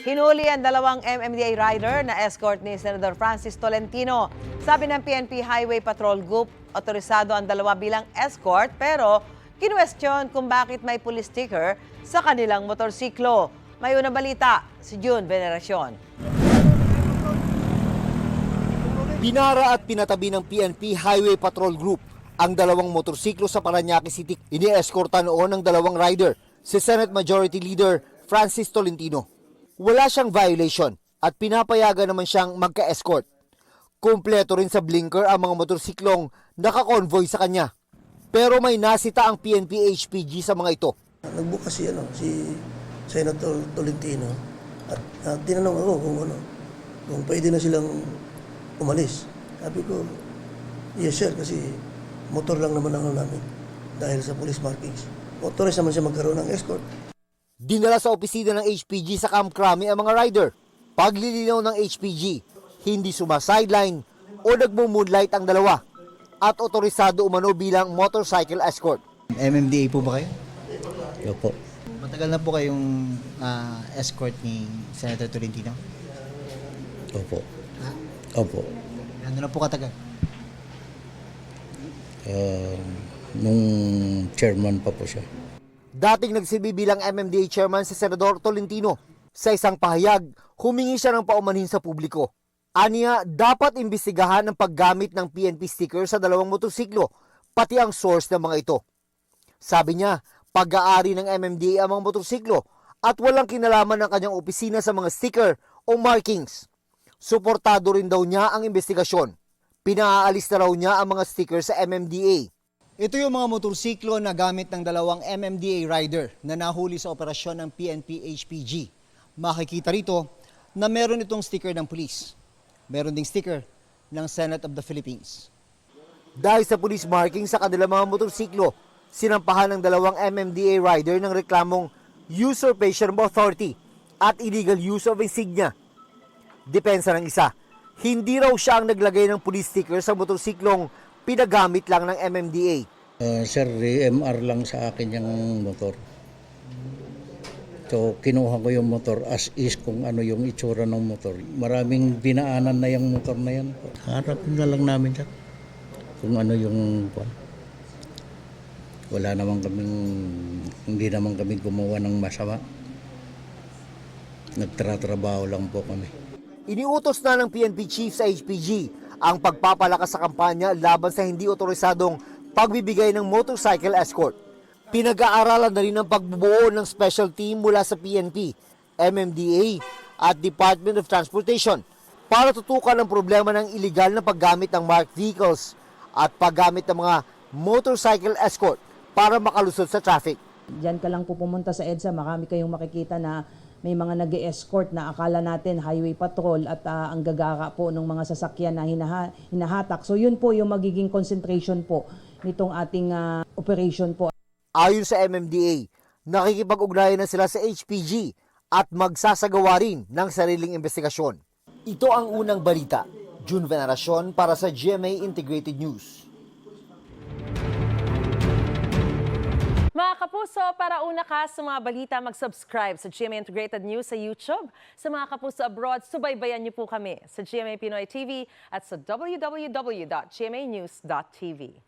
Hinuli ang dalawang MMDA rider na escort ni Senador Francis Tolentino. Sabi ng PNP Highway Patrol Group, otorisado ang dalawa bilang escort pero kinwestiyon kung bakit may police sticker sa kanilang motorsiklo. May unang balita, si June Veneracion. Binara at pinatabi ng PNP Highway Patrol Group ang dalawang motorsiklo sa Parañaque City. Ini-escorta noon ng dalawang rider, si Senate Majority Leader Francis Tolentino. Wala siyang violation at pinapayagan naman siyang magka-escort. Kumpleto rin sa blinker ang mga motorsiklong nakakonvoy sa kanya. Pero may nasita ang PNP HPG sa mga ito. Nagbukas si Senator Tolentino at tinanong ako kung pwede na silang umalis. Sabi ko, yes sir, kasi motor lang naman ang namin dahil sa police markings. Motorized naman siya magkaroon ng escort. Dinala sa opisina ng HPG sa Camp Crame ang mga rider. Paglilinaw ng HPG, hindi sumasideline o nagmo-moonlight ang dalawa at otorisado umano bilang motorcycle escort. MMDA po ba kayo? Opo. Matagal na po kayong escort ni Senator Tolentino? Opo. Ha? Opo. Ano na po katagal? Nung chairman pa po siya. Dating nagsilbi bilang MMDA chairman si Senador Tolentino. Sa isang pahayag, humingi siya ng paumanhin sa publiko. Aniya, dapat imbestigahan ang paggamit ng PNP sticker sa dalawang motorsiklo, pati ang source ng mga ito. Sabi niya, pag-aari ng MMDA ang mga motorsiklo at walang kinalaman ng kanyang opisina sa mga sticker o markings. Suportado rin daw niya ang investigasyon. Pinaalis na raw niya ang mga sticker sa MMDA. Ito yung mga motorsiklo na gamit ng dalawang MMDA rider na nahuli sa operasyon ng PNP HPG. Makikita rito na meron itong sticker ng police. Meron ding sticker ng Senate of the Philippines. Dahil sa police marking sa kanilang mga motorsiklo, sinampahan ng dalawang MMDA rider ng reklamong usurpation of authority at illegal use of insignia. Depensa ng isa, hindi raw siya ang naglagay ng police sticker sa motorsiklong pinagamit lang ng MMDA. Sir, MR lang sa akin yung motor. So, kinuha ko yung motor as is kung ano yung itsura ng motor. Maraming dinaanan na yung motor na yan. Harapin na lang namin siya kung ano yung... Wala naman kaming... Hindi naman kami gumawa ng masama. Nagtratrabaho lang po kami. Iniutos na ng PNP chief sa HPG ang pagpapalakas sa kampanya laban sa hindi otorisadong pagbibigay ng motorcycle escort. Pinag-aaralan na rin ang pagbubuo ng special team mula sa PNP, MMDA at Department of Transportation para tutukan ang problema ng iligal na paggamit ng marked vehicles at paggamit ng mga motorcycle escort para makalusot sa traffic. Diyan ka lang po pumunta sa EDSA, marami kayong makikita na may mga nag-escort na akala natin highway patrol at ang gagara po ng mga sasakyan na hinahatak. So yun po yung magiging concentration po nitong ating operation po. Ayon sa MMDA, nakikipag-ugnayan na sila sa HPG at magsasagawa rin ng sariling investigasyon. Ito ang unang balita. June Veneracion para sa GMA Integrated News. Mga kapuso, para una ka sa mga balita, mag-subscribe sa GMA Integrated News sa YouTube. Sa mga kapuso abroad, subaybayan niyo po kami sa GMA Pinoy TV at sa www.gmanews.tv.